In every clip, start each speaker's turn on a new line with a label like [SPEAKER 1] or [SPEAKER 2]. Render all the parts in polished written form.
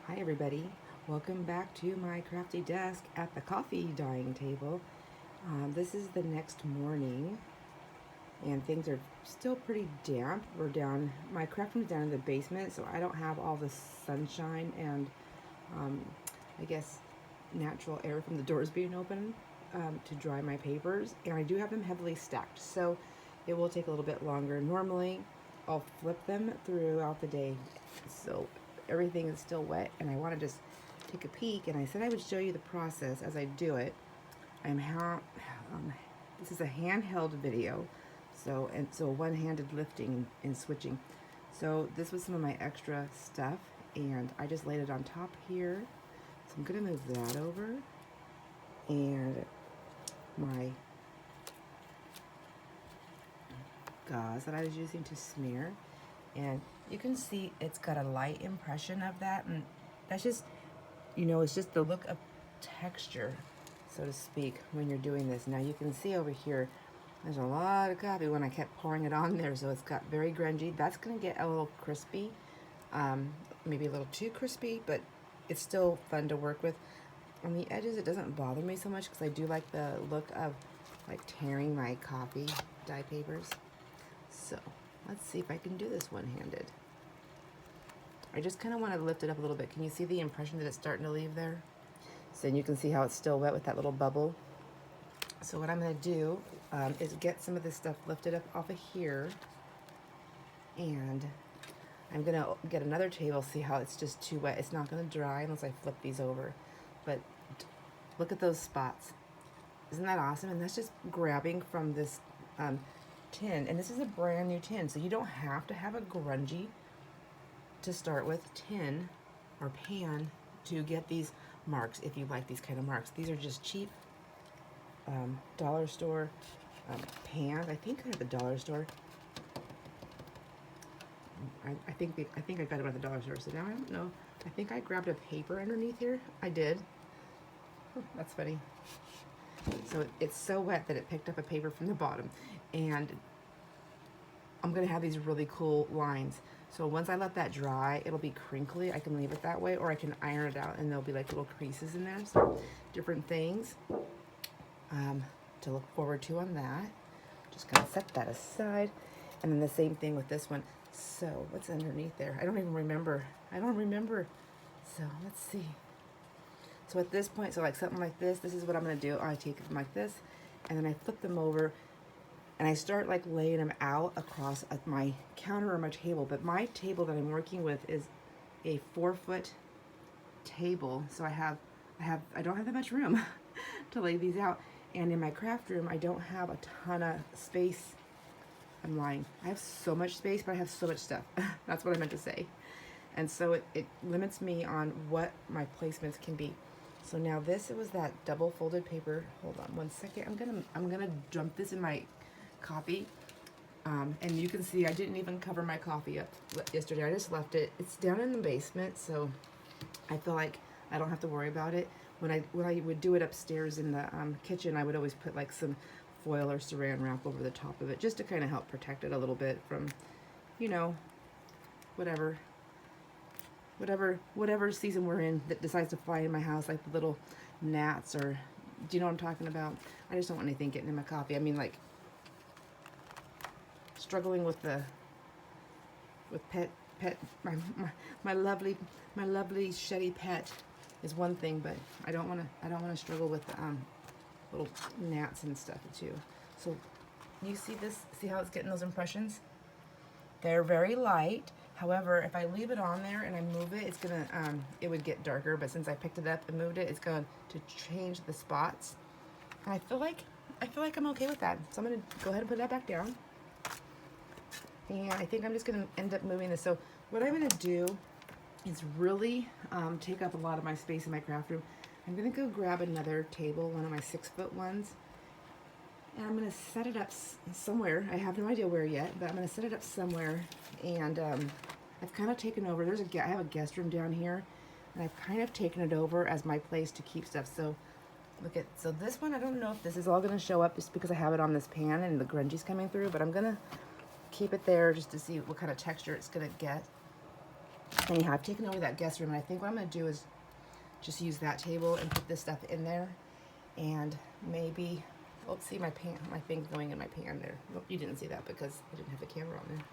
[SPEAKER 1] Hi everybody, welcome back to my crafty desk at the coffee dyeing table. This is the next morning and things are still pretty damp. My craft room's down in the basement, so I don't have all the sunshine and um, I guess natural air from the doors being open to dry my papers, and I do have them heavily stacked, so it will take a little bit longer. Normally I'll flip them throughout the day, so everything is still wet, and I want to just take a peek, and I said I would show you the process as I do it. This is a handheld video, so one-handed lifting and switching. So this was some of my extra stuff, and I just laid it on top here. So I'm gonna move that over, and my gauze that I was using to smear, and you can see it's got a light impression of that, and that's just, it's just the look of texture, so to speak, when you're doing this. Now you can see over here there's a lot of coffee when I kept pouring it on there, so it's got very grungy. That's going to get a little crispy, maybe a little too crispy, but it's still fun to work with. On the edges it doesn't bother me so much because I do like the look of like tearing my coffee dye papers. So let's see if I can do this one-handed. I just kind of want to lift it up a little bit. Can you see the impression that it's starting to leave there? So you can see how it's still wet with that little bubble. So what I'm going to do is get some of this stuff lifted up off of here, and I'm going to get another table, see how it's just too wet. It's not going to dry unless I flip these over. But look at those spots. Isn't that awesome? And that's just grabbing from this tin, and this is a brand new tin, so you don't have to have a grungy to start with tin or pan to get these marks if you like these kind of marks. These are just cheap dollar store pans. I think they're at the dollar store. I think I got them at the dollar store. So now I don't know. I think I grabbed a paper underneath here. I did. Oh, that's funny. So it's so wet that it picked up a paper from the bottom, and I'm gonna have these really cool lines. So once I let that dry, it'll be crinkly. I can leave it that way, or I can iron it out and there'll be like little creases in there. So different things to look forward to on that. Just gonna set that aside. And then the same thing with this one. So what's underneath there? I don't even remember. So let's see. So at this point, so like something like this is what I'm gonna do. I take them like this, and then I flip them over, and I start like laying them out across my counter or my table. But my table that I'm working with is a 4-foot table, so I don't have that much room to lay these out. And in my craft room, I don't have a ton of space. I'm lying. I have so much space, but I have so much stuff. That's what I meant to say. And so it limits me on what my placements can be. So now it was that double folded paper. Hold on one second. I'm gonna dump this in my coffee. And you can see I didn't even cover my coffee up yesterday. I just left it. It's down in the basement, so I feel like I don't have to worry about it. When I would do it upstairs in the kitchen, I would always put like some foil or saran wrap over the top of it, just to kind of help protect it a little bit from, whatever season we're in that decides to fly in my house, like the little gnats, or do you know what I'm talking about? I just don't want anything getting in my coffee. I mean, like struggling with my lovely Shetty pet is one thing, but I don't want to struggle with little gnats and stuff too. So you see this? See how it's getting those impressions? They're very light. However, if I leave it on there and I move it, it's gonna it would get darker. But since I picked it up and moved it, it's going to change the spots. And I feel like I'm okay with that. So I'm gonna go ahead and put that back down. And I think I'm just gonna end up moving this. So what I'm gonna do is really take up a lot of my space in my craft room. I'm gonna go grab another table, one of my 6-foot ones, and I'm gonna set it up somewhere. I have no idea where yet, but I'm gonna set it up somewhere. And I've kind of taken over. I have a guest room down here, and I've kind of taken it over as my place to keep stuff. So so this one, I don't know if this is all gonna show up just because I have it on this pan and the grungy's coming through, but I'm gonna keep it there just to see what kind of texture it's gonna get. Anyhow, I've taken over that guest room, and I think what I'm going to do is just use that table and put this stuff in there, and maybe, oh, see my thing going in my pan there. Nope, you didn't see that because I didn't have the camera on there.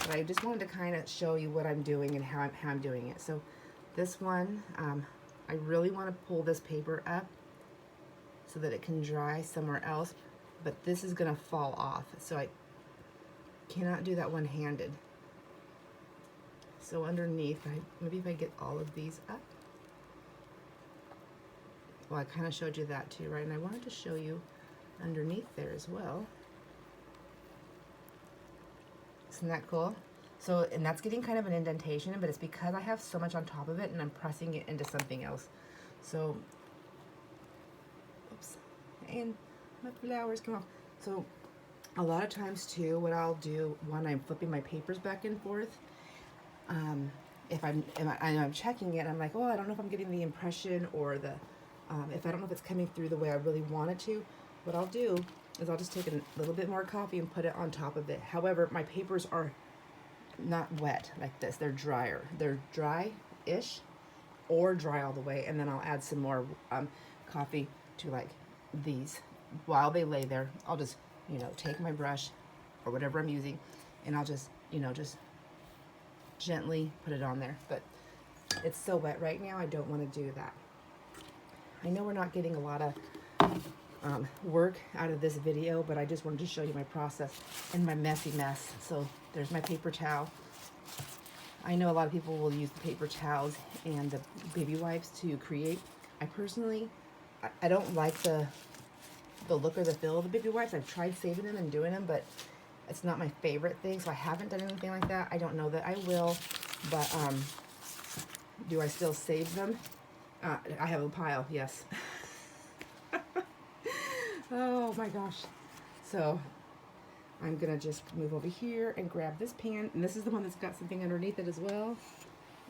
[SPEAKER 1] But I just wanted to kind of show you what I'm doing and how I'm doing it. So this one, I really want to pull this paper up so that it can dry somewhere else, but this is going to fall off, so I cannot do that one-handed. So underneath, maybe if I get all of these up. Well, I kind of showed you that too, right? And I wanted to show you underneath there as well. Isn't that cool? So, and that's getting kind of an indentation, but it's because I have so much on top of it and I'm pressing it into something else. So, oops, and my flowers come off. So, a lot of times too, what I'll do when I'm flipping my papers back and forth, if I'm checking it, I'm like, oh, I don't know if I'm getting the impression or the, if I don't know if it's coming through the way I really want it to, what I'll do is I'll just take a little bit more coffee and put it on top of it. However, my papers are not wet like this. They're drier. They're dry-ish or dry all the way, and then I'll add some more coffee to like these. While they lay there, I'll just, you know, take my brush or whatever I'm using, and I'll just, you know, just gently put it on there. But it's so wet right now, I don't want to do that. I know we're not getting a lot of work out of this video, but I just wanted to show you my process and my messy mess. So there's my paper towel. I know a lot of people will use the paper towels and the baby wipes to create. I personally, I don't like the look or the feel of the baby wipes. I've tried saving them and doing them, but it's not my favorite thing, so I haven't done anything like that. I don't know that I will, but do I still save them? I have a pile, yes. Oh my gosh. So I'm gonna just move over here and grab this pan, and this is the one that's got something underneath it as well.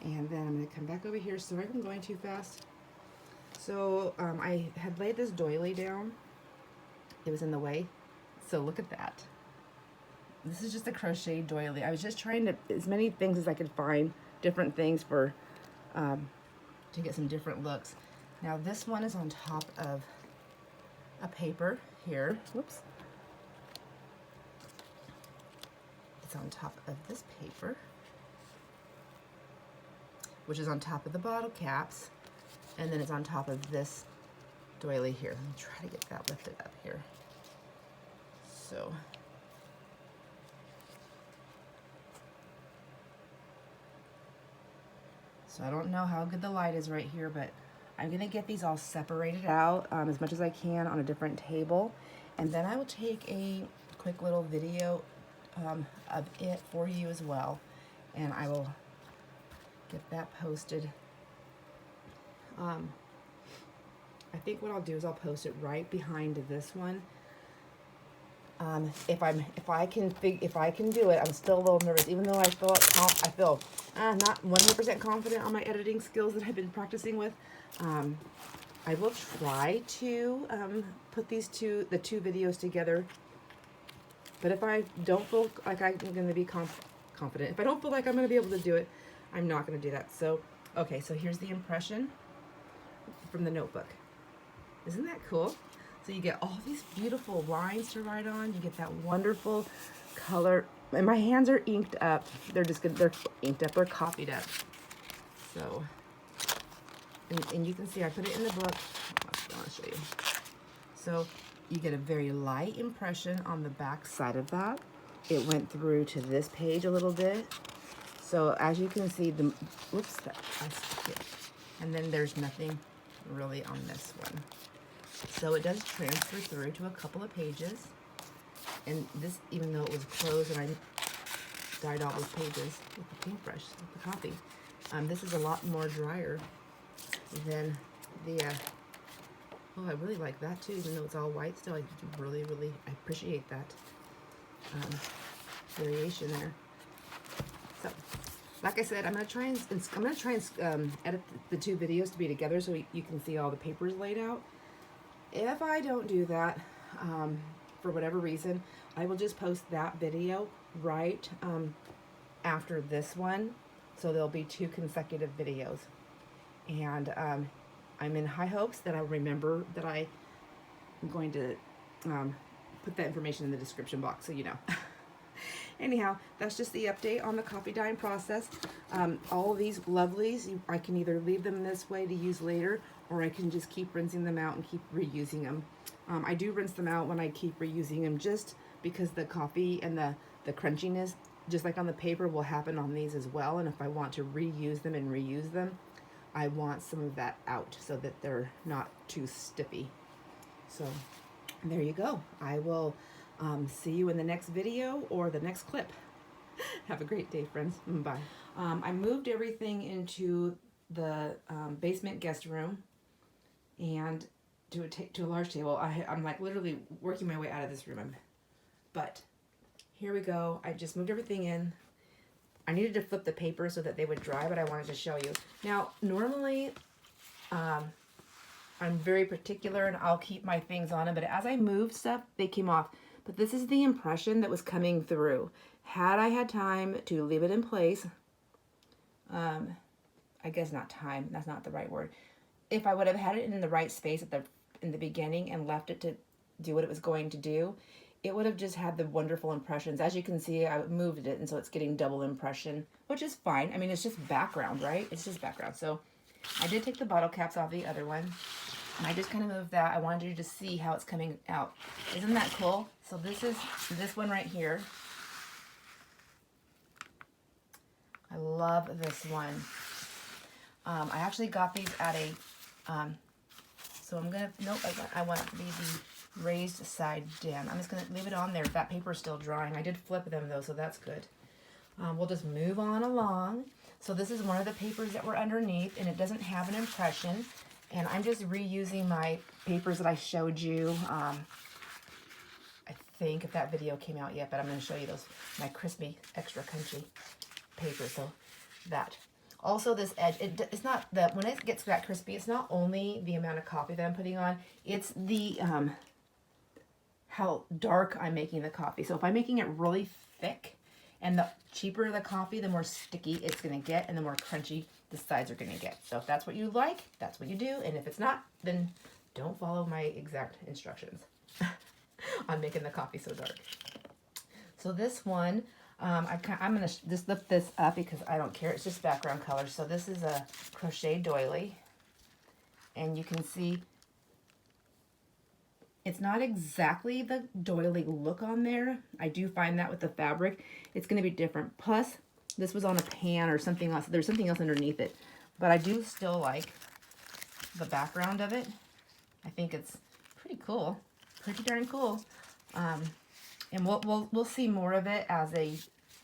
[SPEAKER 1] And then I'm gonna come back over here. Sorry I'm going too fast. So I had laid this doily down. It was in the way. So look at that. This is just a crochet doily. I was just trying to, as many things as I could find, different things for, to get some different looks. Now this one is on top of a paper here. Whoops. It's on top of this paper, which is on top of the bottle caps, and then it's on top of this doily here. Let me try to get that lifted up here. So I don't know how good the light is right here, but I'm gonna get these all separated out as much as I can on a different table, and then I will take a quick little video of it for you as well, and I will get that posted. I think what I'll do is I'll post it right behind this one. If I can do it. I'm still a little nervous, even though I feel not 100% confident on my editing skills that I've been practicing with. I will try to put the two videos together. But if I don't feel like I'm going to be confident, if I don't feel like I'm going to be able to do it, I'm not going to do that. So, okay, so here's the impression from the notebook. Isn't that cool? So you get all these beautiful lines to write on. You get that wonderful color. And my hands are inked up. They're inked up. They're copied up. So, and you can see I put it in the book. I want to show you. So you get a very light impression on the back side of that. It went through to this page a little bit. So as you can see, oops, I stuck it. And then there's nothing really on this one. So it does transfer through to a couple of pages. And this, even though it was closed and I dyed all those pages with the paintbrush, with the copy, this is a lot more drier than the, oh, I really like that too, even though it's all white still. I really appreciate that variation there. So, like I said, I'm gonna try and edit the two videos to be together so you can see all the papers laid out. If I don't do that, for whatever reason, I will just post that video right after this one, So there'll be 2 consecutive videos. And I'm in high hopes that I'll remember that I'm going to put that information in the description box so you know. Anyhow, that's just the update on the coffee dyeing process. All of these lovelies, I can either leave them this way to use later, or I can just keep rinsing them out and keep reusing them. I do rinse them out when I keep reusing them, just because the coffee and the crunchiness, just like on the paper, will happen on these as well. And if I want to reuse them and reuse them, I want some of that out so that they're not too stiffy. So there you go. I will see you in the next video or the next clip. Have a great day, friends. Bye. I moved everything into the basement guest room and to a large table. I'm like literally working my way out of this room. But here we go. I just moved everything in. I needed to flip the paper so that they would dry, but I wanted to show you. Now, normally, I'm very particular and I'll keep my things on them, but as I moved stuff, they came off. But this is the impression that was coming through. Had I had time to leave it in place, I guess not time, that's not the right word. If I would have had it in the right space in the beginning and left it to do what it was going to do, it would have just had the wonderful impressions. As you can see, I moved it, and so it's getting double impression, which is fine. I mean, it's just background, right? It's just background. So I did take the bottle caps off the other one, and I just kind of moved that. I wanted you to see how it's coming out. Isn't that cool? So this is this one right here. I love this one. I actually got these at a, so I'm gonna, nope, I want it to be the raised side down. I'm just gonna leave it on there. That paper's still drying. I did flip them though, so that's good. We'll just move on along. So this is one of the papers that were underneath, and it doesn't have an impression. And I'm just reusing my papers that I showed you. I think if that video came out yet, but I'm going to show you those, my crispy, extra crunchy paper. So that. Also this edge, it's not that, when it gets that crispy, it's not only the amount of coffee that I'm putting on, it's the, how dark I'm making the coffee. So if I'm making it really thick, and the cheaper the coffee, the more sticky it's going to get, and the more crunchy the sides are going to get. So if that's what you like, that's what you do. And if it's not, then don't follow my exact instructions on making the coffee so dark. So this one, I'm going to just lift this up because I don't care. It's just background color. So this is a crochet doily. And you can see it's not exactly the doily look on there. I do find that with the fabric, it's going to be different. Plus, this was on a pan or something else. There's something else underneath it. But I do still like the background of it. I think it's pretty cool. Pretty darn cool. And we'll see more of it as they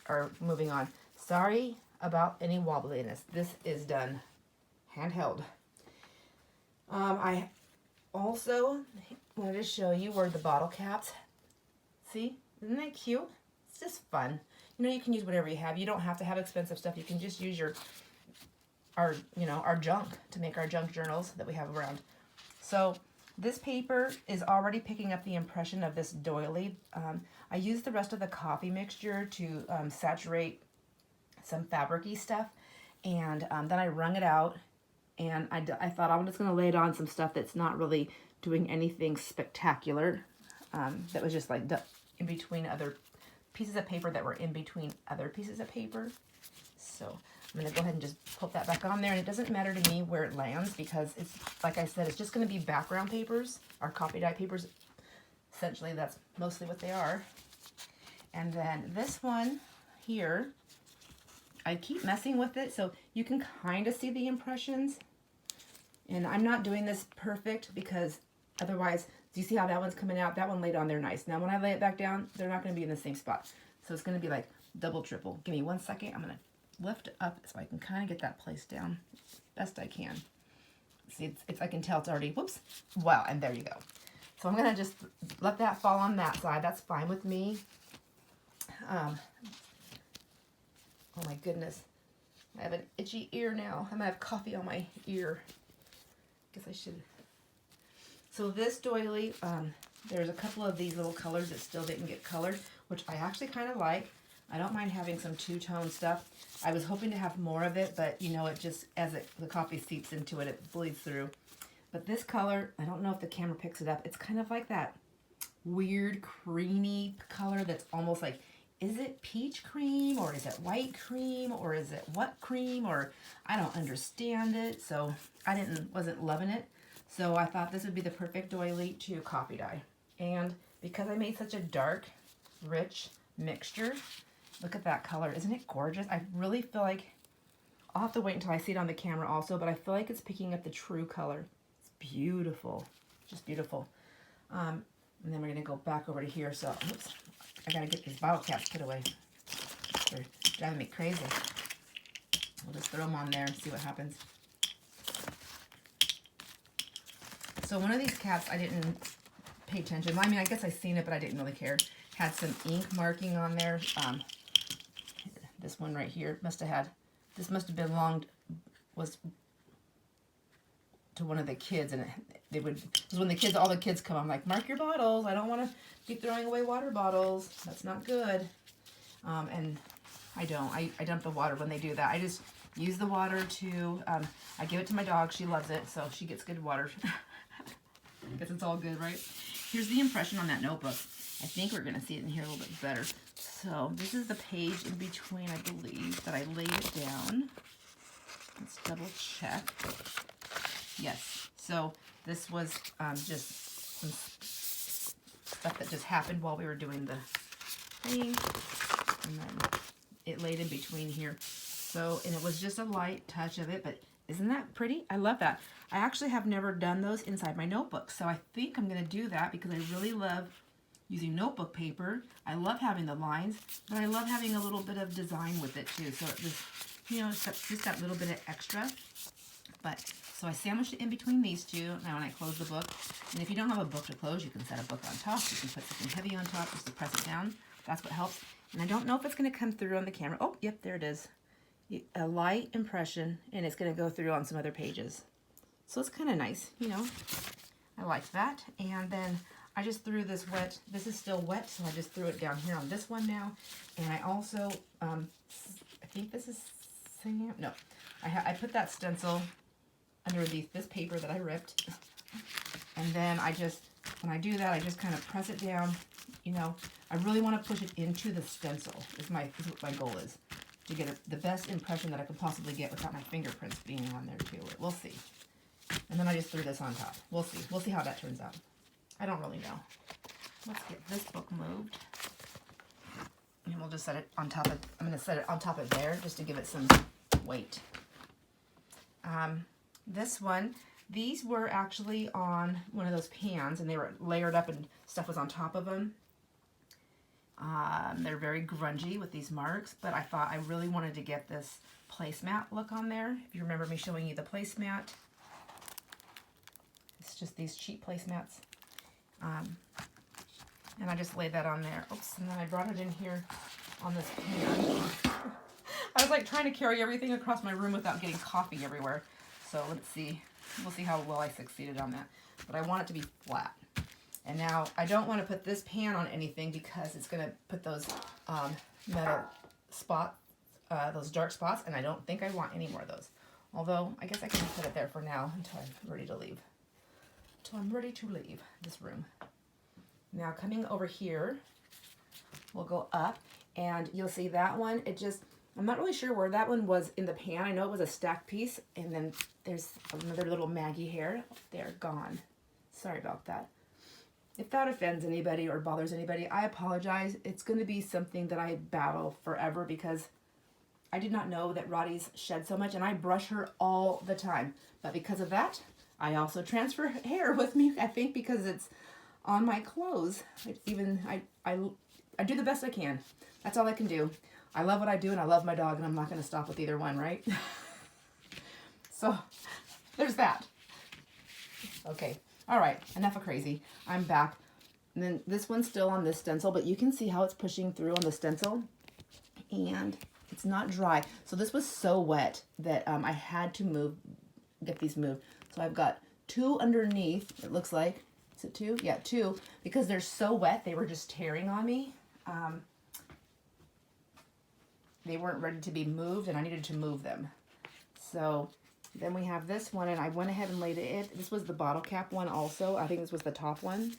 [SPEAKER 1] are moving on. Sorry about any wobbliness. This is done handheld. I also wanted to show you where the bottle caps, see, isn't that cute? It's just fun. You know, you can use whatever you have. You don't have to have expensive stuff. You can just use our junk to make our junk journals that we have around. So this paper is already picking up the impression of this doily. I used the rest of the coffee mixture to saturate some fabric-y stuff, and then I wrung it out, and I thought I'm just going to lay it on some stuff that's not really doing anything spectacular. That was just like in between other pieces of paper that were in between other pieces of paper. So I'm going to go ahead and just put that back on there. And it doesn't matter to me where it lands because it's, like I said, it's just going to be background papers, our coffee dye papers. Essentially, that's mostly what they are. And then this one here, I keep messing with it so you can kind of see the impressions. And I'm not doing this perfect because otherwise, do you see how that one's coming out? That one laid on there nice. Now when I lay it back down, they're not going to be in the same spot. So it's going to be like double, triple. Give me 1 second. I'm going to lift it up so I can kind of get that placed down best I can. See, it's I can tell it's already, whoops, wow, and there you go. So I'm going to just let that fall on that side. That's fine with me. Oh my goodness. I have an itchy ear now. I'm going to have coffee on my ear. Guess I should. So this doily, there's a couple of these little colors that still didn't get colored, which I actually kind of like. I don't mind having some two-tone stuff. I was hoping to have more of it, but you know, it just, the coffee seeps into it, it bleeds through. But this color, I don't know if the camera picks it up. It's kind of like that weird creamy color that's almost like, is it peach cream or is it white cream or is it what cream, or I don't understand it. So I wasn't loving it. So I thought this would be the perfect doily to coffee dye. And because I made such a dark, rich mixture, look at that color. Isn't it gorgeous? I really feel like, I'll have to wait until I see it on the camera also, but I feel like it's picking up the true color. It's beautiful, just beautiful. And then we're gonna go back over to here. So, oops, I gotta get these bottle caps put away. They're driving me crazy. We'll just throw them on there and see what happens. So one of these caps I didn't pay attention. I mean, I guess I seen it, but I didn't really care. Had some ink marking on there. This one right here must have belonged was to one of the kids, and it was when all the kids come. I'm like, mark your bottles. I don't want to be throwing away water bottles. That's not good. And I don't. I dump the water when they do that. I just use the water to. I give it to my dog. She loves it, so she gets good water. Guess it's all good, right? Here's the impression on that notebook. I think we're going to see it in here a little bit better. So this is the page in between, I believe, that I laid it down. Let's double check. Yes. So this was just some stuff that just happened while we were doing the thing. And then it laid in between here. So, and it was just a light touch of it, but isn't that pretty? I love that. I actually have never done those inside my notebook, so I think I'm going to do that because I really love using notebook paper. I love having the lines, but I love having a little bit of design with it too. So it was, you know, just that little bit of extra. But so I sandwiched it in between these two. Now when I close the book, and if you don't have a book to close, you can set a book on top. You can put something heavy on top just to press it down. That's what helps. And I don't know if it's going to come through on the camera. Oh, yep, there it is. A light impression, and it's going to go through on some other pages. So it's kind of nice, you know. I like that. And then I just threw this wet. This is still wet, so I just threw it down here on this one now. And I also, I think this is sand. No, I put that stencil underneath this paper that I ripped. And then when I do that, I just kind of press it down. You know, I really want to push it into the stencil. Is what my goal is. To get the best impression that I can possibly get without my fingerprints being on there too. We'll see. And then I just threw this on top. We'll see. We'll see how that turns out. I don't really know. Let's get this book moved. And we'll just set it on top of, I'm going to set it on top of there just to give it some weight. This one, these were actually on one of those pans and they were layered up and stuff was on top of them. They're very grungy with these marks, but I thought I really wanted to get this placemat look on there. If you remember me showing you the placemat, it's just these cheap placemats. And I just laid that on there. Oops, and then I brought it in here on this pan. I was like trying to carry everything across my room without getting coffee everywhere. So let's see. We'll see how well I succeeded on that. But I want it to be flat. And now I don't want to put this pan on anything because it's going to put those metal spots, those dark spots, and I don't think I want any more of those. Although I guess I can put it there for now until I'm ready to leave. Until I'm ready to leave this room. Now coming over here, we'll go up and you'll see that one. I'm not really sure where that one was in the pan. I know it was a stacked piece, and then there's another little Maggie hair. They're gone. Sorry about that. If that offends anybody or bothers anybody, I apologize. It's going to be something that I battle forever because I did not know that Rottie's shed so much, and I brush her all the time. But because of that, I also transfer hair with me, I think, because it's on my clothes. I do the best I can. That's all I can do. I love what I do, and I love my dog, and I'm not going to stop with either one, right? So, there's that. Okay. All right, enough of crazy. I'm back. And then this one's still on this stencil, but you can see how it's pushing through on the stencil. And it's not dry. So this was so wet that I had to get these moved. So I've got two underneath, it looks like. Is it two? Yeah, two. Because they're so wet, they were just tearing on me. they weren't ready to be moved and I needed to move them. So then we have this one, and I went ahead and laid it. This was the bottle cap one also. I think this was the top one.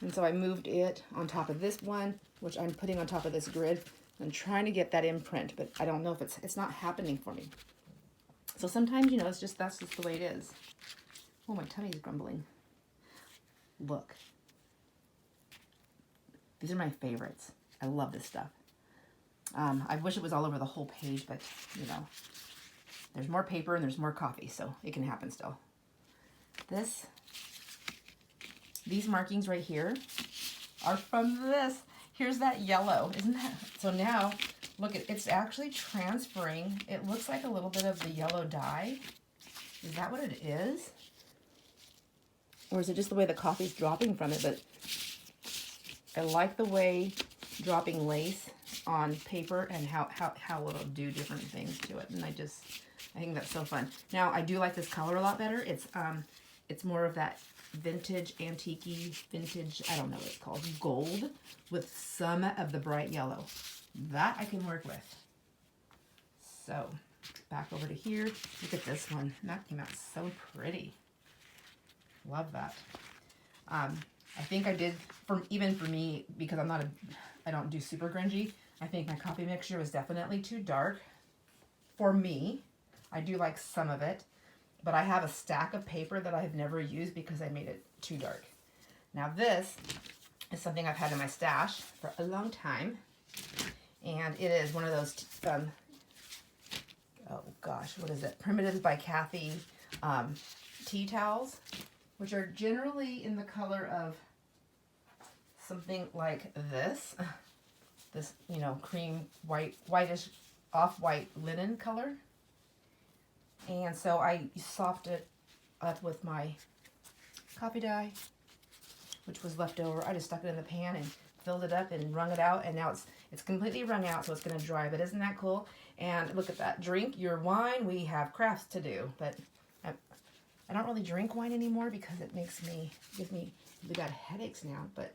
[SPEAKER 1] And so I moved it on top of this one, which I'm putting on top of this grid. I'm trying to get that imprint, but I don't know if it's not happening for me. So sometimes, you know, that's just the way it is. Oh, my tummy's grumbling. Look. These are my favorites. I love this stuff. I wish it was all over the whole page, but, you know, there's more paper and there's more coffee, so it can happen still. These markings right here are from this. Here's that yellow, isn't that? So now, look, it's actually transferring. It looks like a little bit of the yellow dye. Is that what it is? Or is it just the way the coffee's dropping from it? But I like the way dropping lace on paper and how it'll do different things to it. And I think that's so fun. Now, I do like this color a lot better. It's more of that vintage, antique-y, vintage, I don't know what it's called, gold with some of the bright yellow. That I can work with. So, back over to here. Look at this one. That came out so pretty. Love that. I think I did, even for me, because I don't do super grungy, I think my coffee mixture was definitely too dark for me. I do like some of it, but I have a stack of paper that I've never used because I made it too dark. Now this is something I've had in my stash for a long time, and it is one of those, oh gosh, what is it? Primitives by Kathy tea towels, which are generally in the color of something like this. This, you know, cream, whitish, off-white linen color. And so I softened it up with my coffee dye, which was left over. I just stuck it in the pan and filled it up and wrung it out. And now it's completely wrung out, so it's going to dry. But isn't that cool? And look at that. Drink your wine. We have crafts to do. But I don't really drink wine anymore because it gives me really bad headaches now. But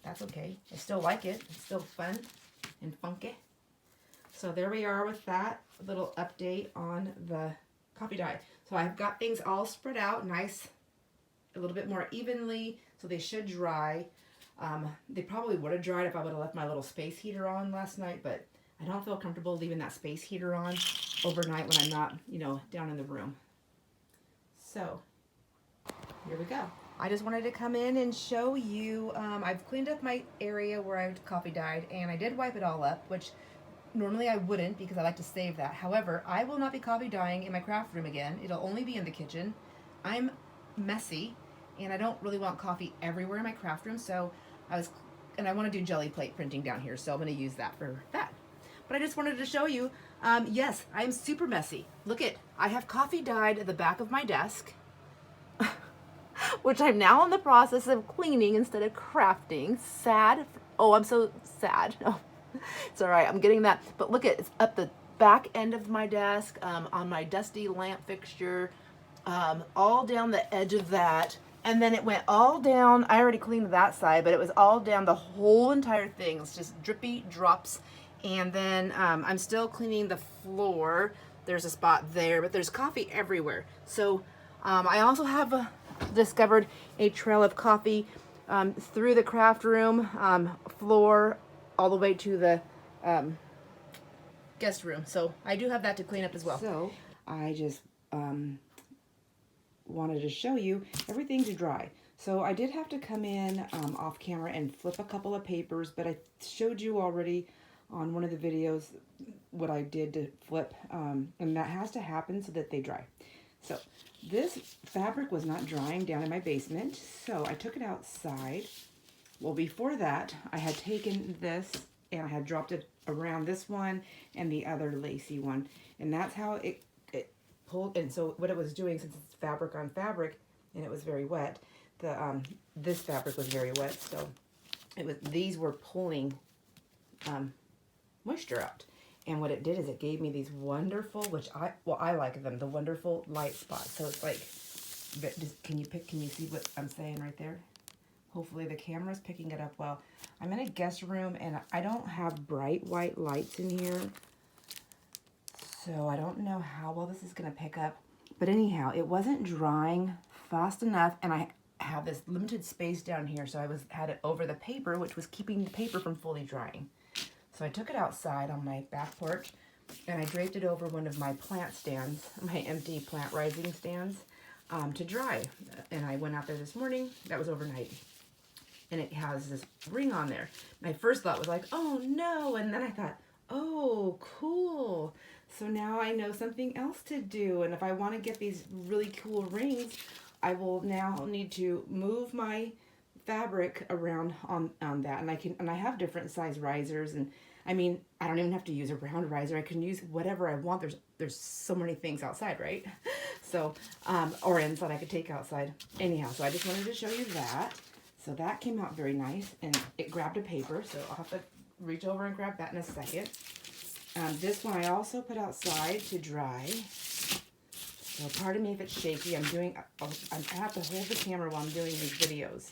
[SPEAKER 1] that's okay. I still like it. It's still fun and funky. So there we are with that little update on the coffee dye. So I've got things all spread out nice, a little bit more evenly, so they should dry. They probably would have dried if I would have left my little space heater on last night, but I don't feel comfortable leaving that space heater on overnight when I'm not, you know, down in the room. So here we go. I just wanted to come in and show you, I've cleaned up my area where I coffee dyed, and I did wipe it all up, which normally I wouldn't because I like to save that. However, I will not be coffee dyeing in my craft room again. It'll only be in the kitchen. I'm messy, and I don't really want coffee everywhere in my craft room, so I want to do jelly plate printing down here, so I'm going to use that for that. But I just wanted to show you, yes, I am super messy. Look I have coffee dyed at the back of my desk, which I'm now in the process of cleaning instead of crafting. Sad. Oh, I'm so sad. Oh, it's all right. I'm getting that. But look it's up the back end of my desk, on my dusty lamp fixture, all down the edge of that. And then it went all down. I already cleaned that side, but it was all down the whole entire thing. It's just drippy drops. And then I'm still cleaning the floor. There's a spot there, but there's coffee everywhere. So I also have discovered a trail of coffee through the craft room floor all the way to the guest room. So I do have that to clean up as well. So I just wanted to show you everything's dry. So I did have to come in off camera and flip a couple of papers, but I showed you already on one of the videos what I did to flip, and that has to happen so that they dry. So this fabric was not drying down in my basement, so I took it outside. Well, before that, I had taken this and I had dropped it around this one and the other lacy one, and that's how it pulled. And so what it was doing, since it's fabric on fabric and it was very wet, this fabric was very wet, so these were pulling moisture out. And what it did is it gave me these wonderful, I like them, the wonderful light spots. So it's like, can you see what I'm saying right there? Hopefully the camera's picking it up well. I'm in a guest room and I don't have bright white lights in here. So I don't know how well this is gonna pick up. But anyhow, it wasn't drying fast enough, and I have this limited space down here, so I had it over the paper, which was keeping the paper from fully drying. So I took it outside on my back porch, and I draped it over one of my plant stands, my empty plant rising stands, to dry. And I went out there this morning. That was overnight. And it has this ring on there. My first thought was like, oh no, and then I thought, oh, cool. So now I know something else to do. And if I want to get these really cool rings, I will now need to move my fabric around on that. And I have different size risers. And I mean, I don't even have to use a round riser. I can use whatever I want. There's so many things outside, right? So, or inside I could take outside. Anyhow, so I just wanted to show you that. So that came out very nice, and it grabbed a paper, so I'll have to reach over and grab that in a second. This one I also put outside to dry. So pardon me if it's shaky. I have to hold the camera while I'm doing these videos.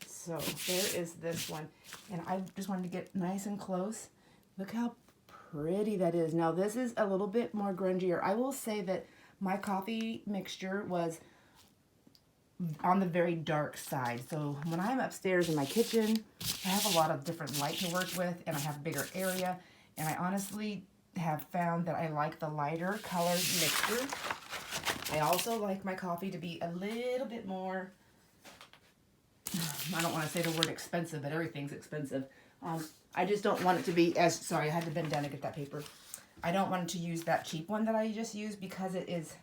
[SPEAKER 1] So there is this one, and I just wanted to get nice and close. Look how pretty that is. Now this is a little bit more grungier. I will say that my coffee mixture was on the very dark side. So when I'm upstairs in my kitchen, I have a lot of different light to work with, and I have a bigger area, and I honestly have found that I like the lighter colored mixture. I also like my coffee to be a little bit more, I don't want to say the word expensive, but everything's expensive. I just don't want it to be as, sorry, I had to bend down to get that paper. I don't want to use that cheap one that I just used because it is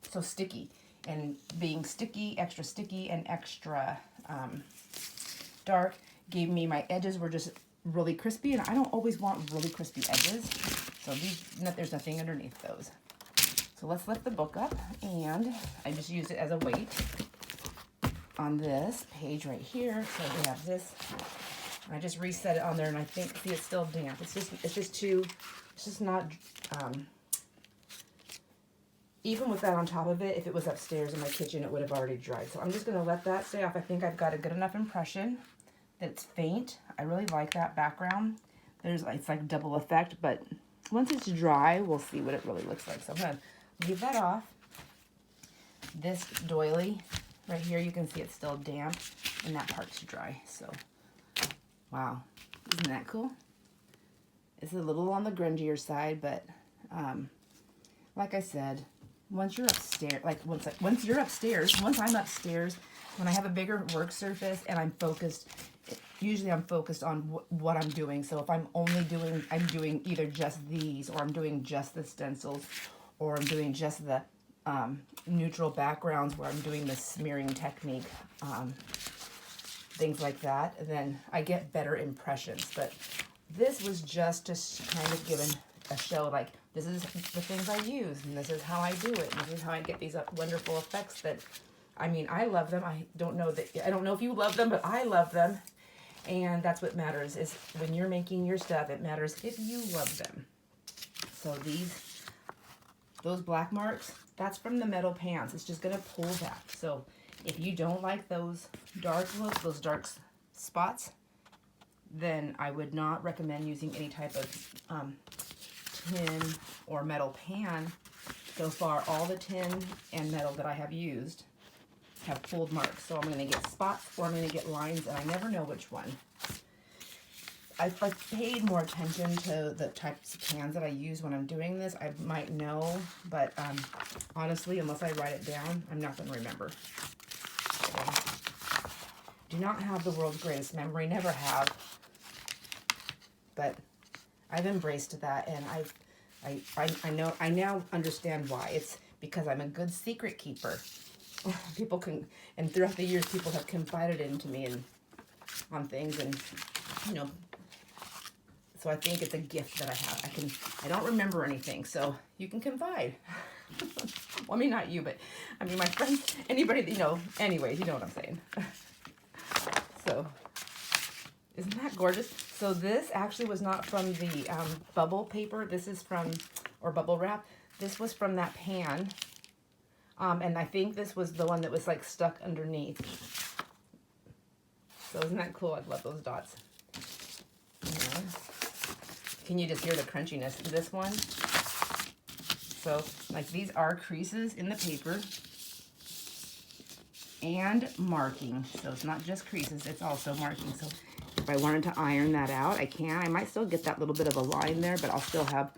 [SPEAKER 1] so sticky. And being sticky, and extra dark gave me, my edges were just really crispy, and I don't always want really crispy edges. So there's nothing underneath those. So let's lift the book up, and I just used it as a weight on this page right here. So we have this. I just reset it on there, and I think, see, it's still damp. It's just not, even with that on top of it, if it was upstairs in my kitchen, it would have already dried. So I'm just going to let that stay off. I think I've got a good enough impression that it's faint. I really like that background. It's like double effect, but once it's dry, we'll see what it really looks like. So I'm going to leave that off. This doily right here, you can see it's still damp, and that part's dry. So, wow. Isn't that cool? It's a little on the grungier side, but like I said, once I'm upstairs, when I have a bigger work surface and I'm focused, usually I'm focused on what I'm doing. So if I'm doing either just these, or I'm doing just the stencils, or I'm doing just the neutral backgrounds where I'm doing the smearing technique, things like that, then I get better impressions. But this was just to kind of give a show, like, this is the things I use, and this is how I do it, and this is how I get these wonderful effects that, I mean, I love them. I don't know if you love them, but I love them. And that's what matters, is when you're making your stuff, it matters if you love them. So those black marks, that's from the metal pans. It's just gonna pull back. So if you don't like those dark looks, those dark spots, then I would not recommend using any type of tin or metal pan. So far, all the tin and metal that I have used have pulled marks. So I'm going to get spots, or I'm going to get lines, and I never know which one. If I paid more attention to the types of pans that I use when I'm doing this, I might know, but honestly, unless I write it down, I'm not going to remember. So, do not have the world's greatest memory, never have, but I've embraced that, and I now understand why. It's because I'm a good secret keeper. People can, and throughout the years, people have confided into me on things, and so I think it's a gift that I have. I don't remember anything, so you can confide. Well, I mean, not you, but I mean my friends, anybody that anyways, you know what I'm saying. So, isn't that gorgeous? So this actually was not from the bubble paper. This is from, or bubble wrap. This was from that pan. And I think this was the one that was like stuck underneath. So isn't that cool? I love those dots. Yeah. Can you just hear the crunchiness of this one? So like these are creases in the paper and marking. So it's not just creases, it's also marking. So if I wanted to iron that out, I can. I might still get that little bit of a line there, but I'll still have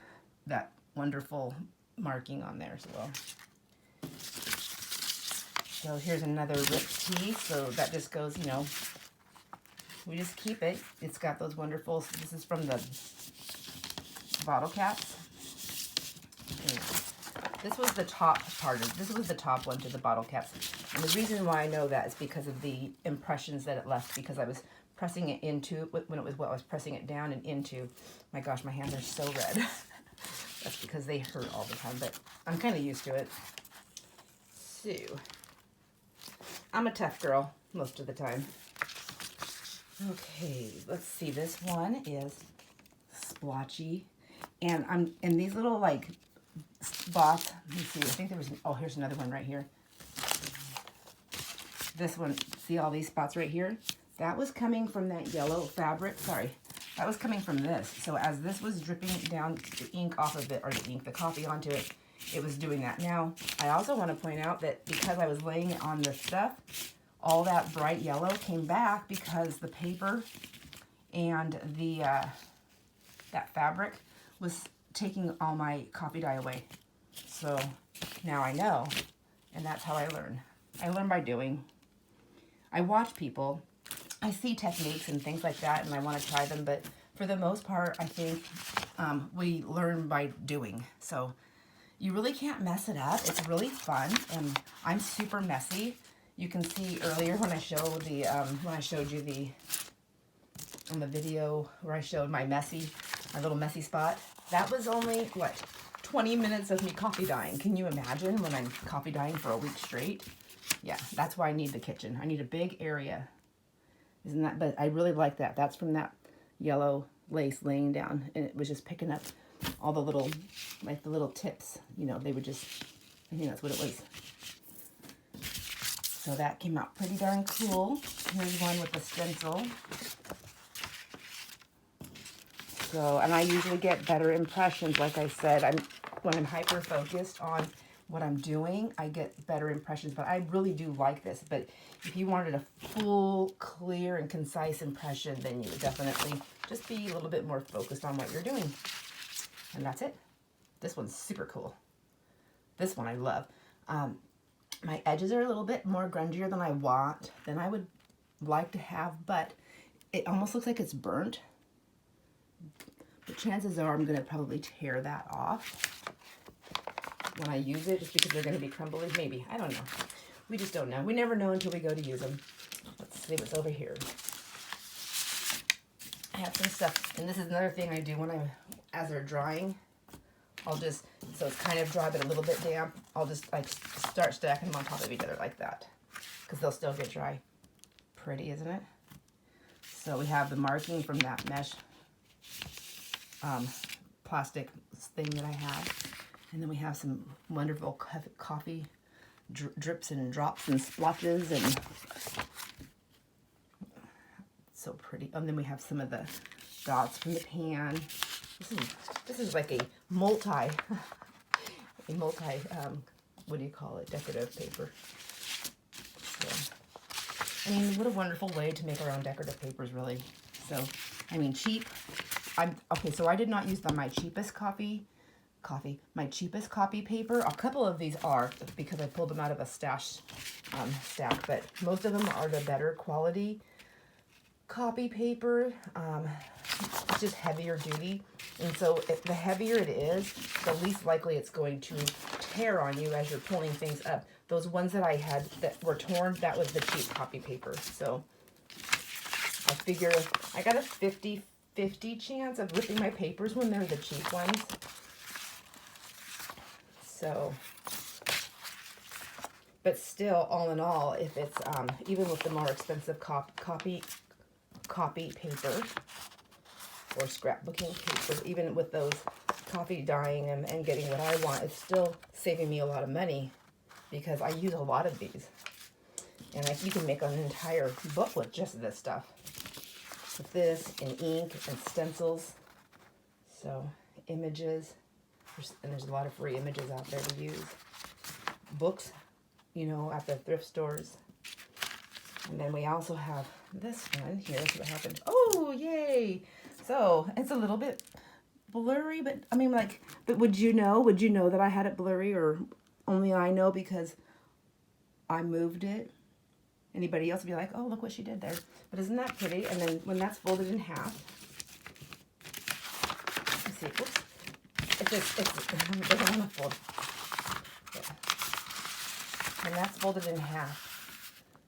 [SPEAKER 1] that wonderful marking on there as well. So here's another ripped piece. So that just goes, you know, we just keep it. It's got those wonderful, this is from the bottle caps. This was the top part of, this was the top one to the bottle caps. And the reason why I know that is because of the impressions that it left, because I was pressing it into, when it was wet, I was pressing it down and into. My gosh, my hands are so red. That's because they hurt all the time, but I'm kind of used to it. So, I'm a tough girl most of the time. Okay, let's see. This one is splotchy, and these little like spots. Let me see. I think there was. Oh, here's another one right here. This one. See all these spots right here? That was coming from that yellow fabric. Sorry, that was coming from this. So as this was dripping down the ink off of it, or the ink, the coffee onto it, it was doing that. Now, I also want to point out that because I was laying it on this stuff, all that bright yellow came back because the paper and the that fabric was taking all my coffee dye away. So now I know, and that's how I learn. I learn by doing. I watch people. I see techniques and things like that, and I want to try them, but for the most part, I think we learn by doing. So you really can't mess it up. It's really fun, and I'm super messy. You can see earlier when I showed the when I showed you the on the video where I showed my little messy spot. That was only what, 20 minutes of me coffee dyeing. Can you imagine when I'm coffee dyeing for a week straight? Yeah, that's why I need the kitchen. I need a big area. Isn't that? But I really like that. That's from that yellow lace laying down, and it was just picking up all the little, like the little tips. You know, they would just. I think that's what it was. So that came out pretty darn cool. Here's one with the stencil. So, and I usually get better impressions. Like I said, when I'm hyper focused on what I'm doing, I get better impressions. But I really do like this. But if you wanted a full, clear, and concise impression, then you would definitely just be a little bit more focused on what you're doing. And that's it. This one's super cool. This one I love. My edges are a little bit more grungier than I would like to have, but it almost looks like it's burnt. But chances are I'm going to probably tear that off when I use it, just because they're going to be crumbly. Maybe. I don't know. We just don't know. We never know until we go to use them. Let's see what's over here. I have some stuff, and this is another thing I do as they're drying. I'll just, so it's kind of dry but a little bit damp, I'll just like start stacking them on top of each other like that, because they'll still get dry. Pretty, isn't it? So we have the marking from that mesh plastic thing that I have, and then we have some wonderful coffee drips and drops and splotches, and so pretty. And then we have some of the dots from the pan. This is like a multi, what do you call it, decorative paper. So, I mean, what a wonderful way to make our own decorative papers, really. So, I mean, cheap. Okay, so I did not use my cheapest copy paper. A couple of these are, because I pulled them out of a stash stack, but most of them are the better quality copy paper. It's just heavier duty, and so the heavier it is, the least likely it's going to tear on you as you're pulling things up. Those ones that I had that were torn, that was the cheap copy paper. So I figure I got a 50-50 chance of ripping my papers when they're the cheap ones. So, but still, all in all, if it's even with the more expensive copy paper or scrapbooking paper, even with those coffee dyeing and getting what I want, it's still saving me a lot of money because I use a lot of these. And you can make an entire book with just this stuff. With this, and ink, and stencils. So, images. And there's a lot of free images out there to use. Books, you know, at the thrift stores. And then we also have this one here. That's what happened. Oh, yay! So, it's a little bit blurry, but I mean, like, but would you know that I had it blurry, or only I know because I moved it? Anybody else would be like, oh, look what she did there. But isn't that pretty? And then when that's folded in half, let's see, oops. It doesn't want to fold. Yeah. And that's folded in half.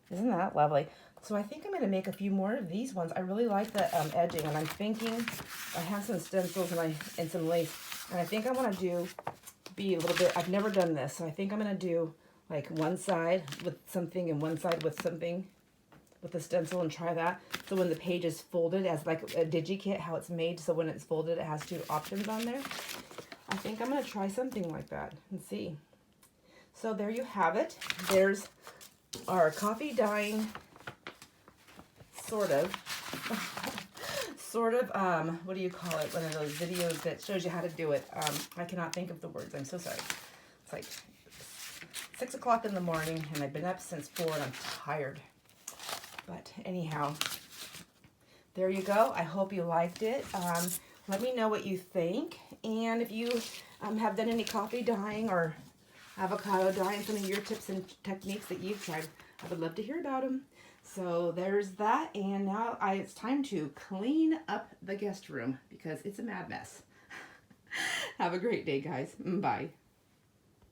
[SPEAKER 1] Isn't that lovely? So I think I'm going to make a few more of these ones. I really like the edging, and I'm thinking I have some stencils and some lace, and I think I want to be a little bit. I've never done this, so I think I'm going to do like one side with something and one side with something with the stencil, and try that. So when the page is folded as like a DigiKit, how it's made, so when it's folded it has two options on there. I think I'm going to try something like that and see. So there you have it. There's our coffee dyeing sort of what do you call it, one of those videos that shows you how to do it. I cannot think of the words, I'm so sorry. It's like 6 o'clock in the morning and I've been up since 4 and I'm tired. But anyhow, there you go. I hope you liked it. Let me know what you think, and if you have done any coffee dyeing or avocado dyeing, some of your tips and techniques that you've tried, I would love to hear about them. So there's that, and now it's time to clean up the guest room because it's a mad mess. Have a great day, guys. Bye.